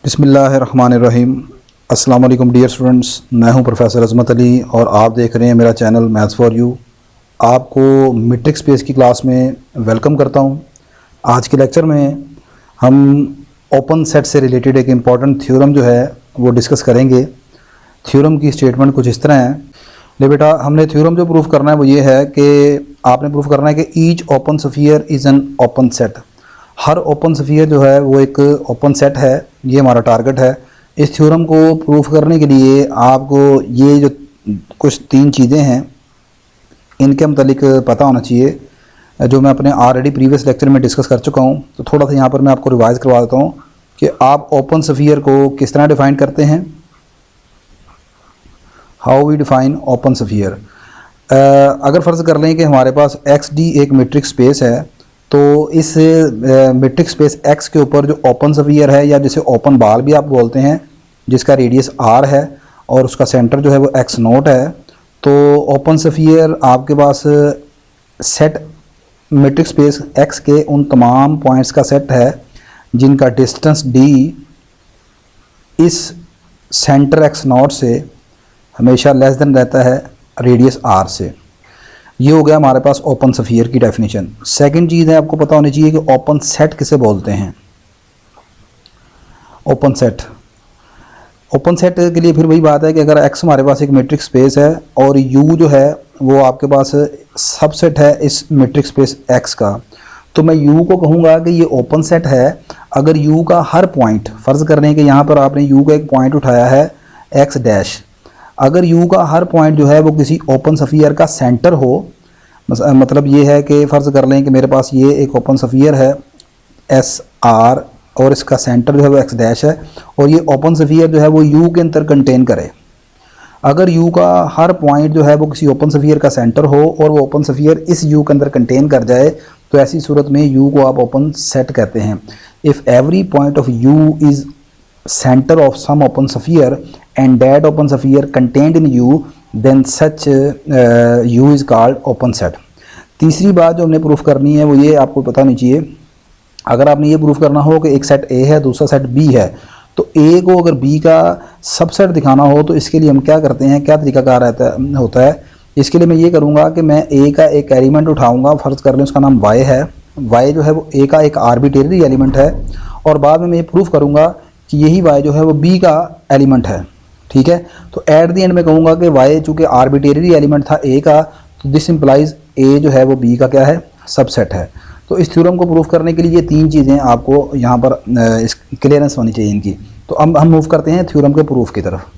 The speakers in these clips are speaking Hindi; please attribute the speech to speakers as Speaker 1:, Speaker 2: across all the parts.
Speaker 1: बिस्मिल्लाहिर्रहमानिर्रहीम। अस्सलाम वालेकुम डियर स्टूडेंट्स, मैं हूं प्रोफेसर अज़मत अली और आप देख रहे हैं मेरा चैनल मैथ्स फॉर यू। आपको मैट्रिक्स स्पेस की क्लास में वेलकम करता हूं। आज के लेक्चर में हम ओपन सेट से रिलेटेड एक इम्पॉर्टेंट थ्योरम जो है वो डिस्कस करेंगे। थ्योरम की स्टेटमेंट कुछ इस तरह है। ले बेटा, हमने थ्योरम जो प्रूफ करना है वो ये है कि आपने प्रूफ करना है कि each open sphere is an open set. Her open sphere जो है वो एक ओपन सेट है। ये हमारा टारगेट है। इस थ्योरम को प्रूफ करने के लिए आपको ये जो कुछ तीन चीज़ें हैं इनके मतलब पता होना चाहिए, जो मैं अपने ऑलरेडी प्रीवियस लेक्चर में डिस्कस कर चुका हूँ। तो थोड़ा सा यहाँ पर मैं आपको रिवाइज करवा देता हूँ कि आप ओपन स्फीयर को किस तरह डिफाइन करते हैं। How we define open sphere. अगर फ़र्ज़ कर लें कि हमारे पास एक्स डी एक मैट्रिक्स स्पेस है, तो इस मैट्रिक्स स्पेस एक्स के ऊपर जो ओपन स्फीयर है या जिसे ओपन बॉल भी आप बोलते हैं, जिसका रेडियस आर है और उसका सेंटर जो है वो एक्स नोट है, तो ओपन स्फीयर आपके पास सेट मैट्रिक्स स्पेस एक्स के उन तमाम पॉइंट्स का सेट है जिनका डिस्टेंस डी इस सेंटर एक्स नोट से हमेशा लेस देन रहता है रेडियस आर से। ये हो गया हमारे पास ओपन स्फीयर की डेफिनेशन। सेकंड चीज़ है, आपको पता होनी चाहिए कि ओपन सेट किसे बोलते हैं। ओपन सेट के लिए फिर वही बात है कि अगर एक्स हमारे पास एक मैट्रिक्स स्पेस है और यू जो है वो आपके पास सबसेट है इस मैट्रिक्स स्पेस एक्स का, तो मैं यू को कहूँगा कि ये ओपन सेट है अगर यू का हर पॉइंट, फ़र्ज़ कर रहे हैं कि यहाँ पर आपने यू का एक पॉइंट उठाया है एक्स डैश, अगर यू का हर पॉइंट जो है वो किसी ओपन स्फीयर का सेंटर हो, मतलब ये है कि फ़र्ज़ कर लें कि मेरे पास ये एक ओपन स्फीयर है एस आर और इसका सेंटर जो है वो एक्स डैश है और ये ओपन स्फीयर जो है वो यू के अंदर कंटेन करे। अगर यू का हर पॉइंट जो है वो किसी ओपन स्फीयर का सेंटर हो और वो ओपन स्फीयर इस यू के अंदर कंटेन कर जाए, तो ऐसी सूरत में यू को आप ओपन सेट कहते हैं। If every point of you is center of some open sphere and that open sphere contained in U, then such U is called open set। तीसरी बात जो हमने प्रूफ करनी है वो ये आपको पता होनी चाहिए, अगर आपने ये प्रूफ करना हो कि एक सेट A है दूसरा सेट B है, तो A को अगर B का सबसेट दिखाना हो तो इसके लिए हम क्या करते हैं, क्या तरीकाकार होता है। इसके लिए मैं ये करूँगा कि मैं A का एक एलिमेंट उठाऊँगा, फ़र्ज़ कर लें उसका नाम Y है। Y जो है वो A का एक आर्बिट्रेरी एलिमेंट है और बाद में मैं ये प्रूफ करूँगा कि यही y जो है वो b का एलिमेंट है। ठीक है, तो एट द एंड में कहूँगा कि y चूँकि आर्बिट्रेरी एलिमेंट था a का, तो दिस इंप्लाइज a जो है वो b का क्या है, सबसेट है। तो इस थ्योरम को प्रूफ करने के लिए ये तीन चीज़ें आपको यहाँ पर इस क्लियरेंस होनी चाहिए इनकी। तो अब हम मूव करते हैं थ्योरम के प्रूफ की तरफ।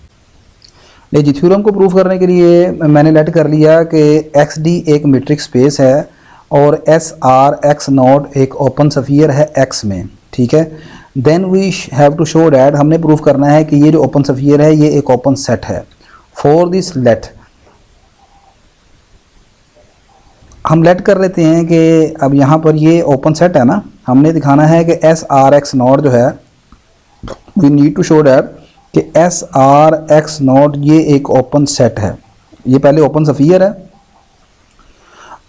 Speaker 1: नहीं जी, थ्योरम को प्रूफ करने के लिए मैंने लेट कर लिया कि एक्स डी एक मैट्रिक्स स्पेस है और एस आर एक्स नॉट एक ओपन स्फीयर है एक्स में। ठीक है, then we have to show that, हमने प्रूफ करना है कि ये जो ओपन स्फीयर है ये एक ओपन सेट है। फॉर दिस लेट हम लेट कर लेते हैं कि अब यहाँ पर ये ओपन सेट है ना, हमने दिखाना है कि एस आर एक्स नॉट जो है, we need to show that कि एस आर एक्स नॉट ये एक ओपन सेट है। ये पहले ओपन स्फीयर है,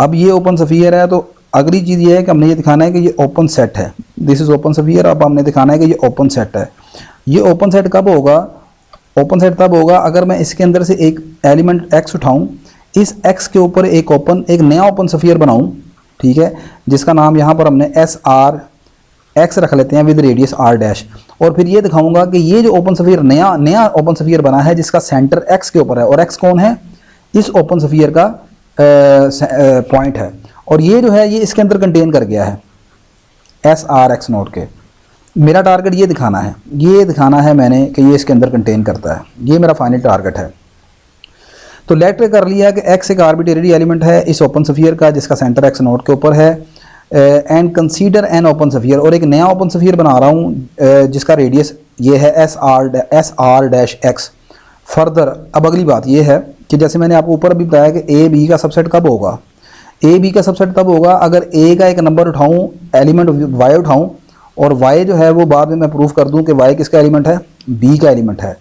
Speaker 1: अब ये ओपन स्फीयर है, तो अगली चीज़ ये है कि हमने ये दिखाना है कि ये ओपन सेट है। This is open sphere. अब हमने दिखाना है कि ये ओपन सेट है। ये ओपन सेट कब होगा, ओपन सेट तब होगा अगर मैं इसके अंदर से एक एलिमेंट x उठाऊं, इस x के ऊपर एक नया ओपन स्फीयर बनाऊं। ठीक है, जिसका नाम यहाँ पर हमने एस आर एक्स रख लेते हैं विद रेडियस आर डैश, और फिर ये दिखाऊंगा कि ये जो ओपन स्फीयर नया ओपन स्फीयर बना है जिसका सेंटर x के ऊपर है, और x कौन है, इस ओपन स्फीयर का पॉइंट है, और ये जो है ये इसके अंदर कंटेन कर गया है एस आर एक्स नोट के। मेरा टारगेट ये दिखाना है मैंने कि ये इसके अंदर कंटेन करता है। ये मेरा फाइनल टारगेट है। तो लेट कर लिया कि एक्स एक आर्बिट्रेरी एलिमेंट है इस ओपन स्फीयर का जिसका सेंटर एक्स नोट के ऊपर है, and consider an open sphere, और एक नया ओपन स्फीयर बना रहा हूँ जिसका रेडियस ये है S R dash x. Further अब अगली बात ये है कि जैसे मैंने आपको ऊपर अभी बताया कि ए बी का सबसेट कब होगा, ए बी का सबसेट तब होगा अगर ए का एक नंबर उठाऊं, एलिमेंट वाई उठाऊं, और वाई जो है वो बाद में मैं प्रूफ कर दूं कि वाई किसका एलिमेंट है, बी का एलिमेंट है।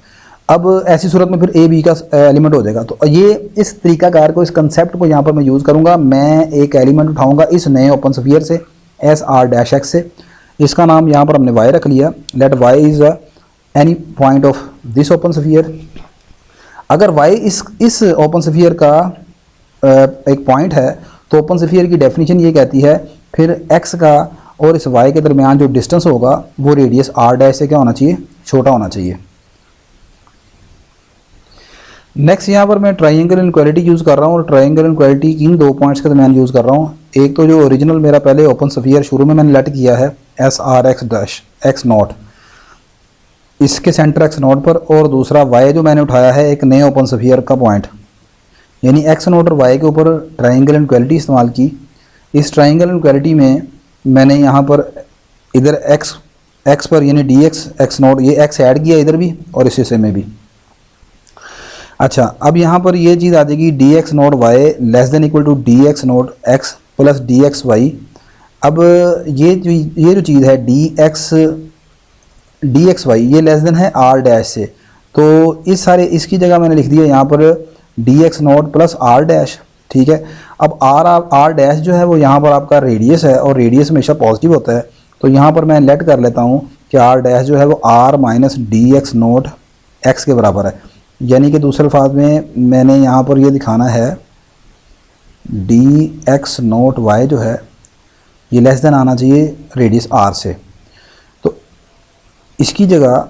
Speaker 1: अब ऐसी सूरत में फिर ए बी का एलिमेंट हो जाएगा। तो ये इस तरीकाकार को, इस कंसेप्ट को यहाँ पर मैं यूज़ करूँगा। मैं एक एलिमेंट उठाऊँगा इस नए ओपन स्फीयर से एस आर डैश एक्स से, इसका नाम यहाँ पर हमने वाई रख लिया। Let Y is any point of this open sphere. अगर y इस ओपन स्फीयर का एक पॉइंट है तो ओपन स्फीयर की डेफिनेशन ये कहती है फिर x का और इस y के दरमियान जो डिस्टेंस होगा वो रेडियस r डैश से क्या होना चाहिए, छोटा होना चाहिए। नेक्स्ट यहाँ पर मैं ट्राइंगल इनक्वालिटी यूज़ कर रहा हूँ और ट्राइंगल इनक्वालिटी इन दो पॉइंट्स के दरमियान यूज़ कर रहा हूँ। एक तो जो ओरिजिनल मेरा पहले ओपन स्फीयर शुरू में मैंने लेट किया है S R x dash x not, इसके सेंटर एक्स नॉट पर, और दूसरा वाई जो मैंने उठाया है एक नए ओपन स्फीयर का पॉइंट, यानी एक्स नॉट और वाई के ऊपर ट्राइंगल इनक्वालिटी इस्तेमाल की। इस ट्राइंगल इनक्वालिटी में मैंने यहाँ पर इधर एक्स पर यानी डी एक्स नॉट, ये एक्स ऐड किया इधर भी और इस हिस्से में भी। अच्छा, अब यहाँ पर ये चीज़ आ जाएगी D X not Y less than equal to D X not X plus D X Y. अब ये जो चीज़ है डी एक्स वाई ये लेस देन है आर डैश से, तो इसकी जगह मैंने लिख दिया यहाँ पर D X not plus R dash. ठीक है, अब आर डैश जो है वो यहाँ पर आपका रेडियस है और रेडियस हमेशा पॉजिटिव होता है, तो यहाँ पर मैं लेट कर लेता हूँ कि आर डैश जो है वो R minus D X not X के बराबर है। यानी कि दूसरे अल्फाज में मैंने यहाँ पर ये दिखाना है डी एक्स नॉट वाई जो है ये लेस देन आना चाहिए रेडियस आर से, तो इसकी जगह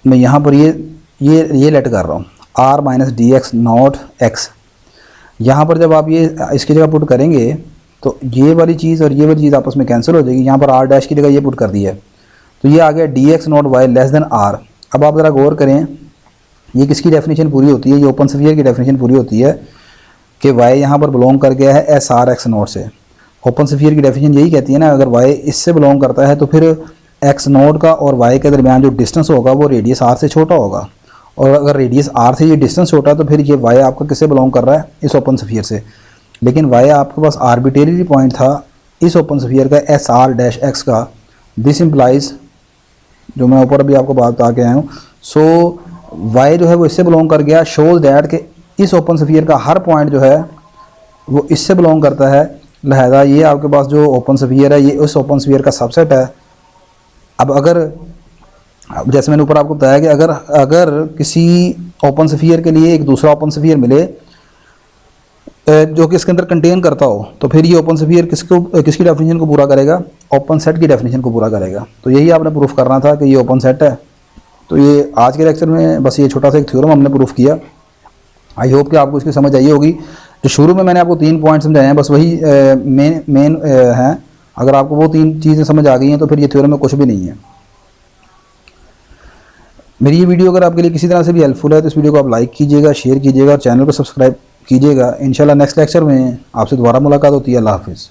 Speaker 1: मैं यहाँ पर ये लेट कर रहा हूँ R minus D X not X. यहाँ पर जब आप ये इसकी जगह पुट करेंगे तो ये वाली चीज़ और ये वाली चीज़ आपस में कैंसिल हो जाएगी। यहाँ पर आर डैश की जगह ये पुट कर दिया है तो ये आ गया D X not Y less than R. अब आप ज़रा गौर करें, ये किसकी डेफिनेशन पूरी होती है, ये ओपन स्फीयर की डेफिनेशन पूरी होती है कि y यहाँ पर बिलोंग कर गया है एस आर एक्स नोट से। ओपन स्फीयर की डेफिनेशन यही कहती है ना, अगर y इससे बिलोंग करता है तो फिर x नोट का और y के दरमियान जो डिस्टेंस होगा वो रेडियस r से छोटा होगा, और अगर रेडियस r से ये डिस्टेंस छोटा तो फिर ये y आपका किससे बिलोंग कर रहा है, इस ओपन स्फीयर से। लेकिन y आपके पास आर्बिट्रेरी पॉइंट था इस ओपन स्फीयर का एस आर डैश एक्स का। दिस इम्प्लाइज, जो मैं ऊपर अभी आपको बात बता के आया हूँ, सो y जो है वो इससे बिलोंग कर गया, शोज दैट कि इस ओपन स्फीयर का हर पॉइंट जो है वो इससे बिलोंग करता है, लिहाजा ये आपके पास जो ओपन स्फीयर है ये उस ओपन स्फीयर का सबसेट है। अब अगर जैसे मैंने ऊपर आपको बताया कि अगर किसी ओपन स्फीयर के लिए एक दूसरा ओपन स्फीयर मिले जो कि इसके अंदर कंटेन करता हो, तो फिर ये ओपन स्फीयर किसकी डेफिनेशन को पूरा करेगा, ओपन सेट की डेफिनेशन को पूरा करेगा। तो यही आपने प्रूफ करना था कि ये ओपन सेट है। तो ये आज के लेक्चर में बस ये छोटा सा एक थ्योरम हमने प्रूफ किया। आई होप कि आपको इसकी समझ आई होगी। जो शुरू में मैंने आपको 3 पॉइंट समझाए हैं बस वही मेन हैं। अगर आपको वो 3 चीज़ें समझ आ गई हैं तो फिर ये थ्योरम में कुछ भी नहीं है। मेरी ये वीडियो अगर आपके लिए किसी तरह से भी हेल्पफुल है तो इस वीडियो को आप लाइक कीजिएगा, शेयर कीजिएगा और चैनल को सब्सक्राइब कीजिएगा। इंशाल्लाह नेक्स्ट लेक्चर में आपसे दोबारा मुलाकात होती है। अल्लाह हाफिज़।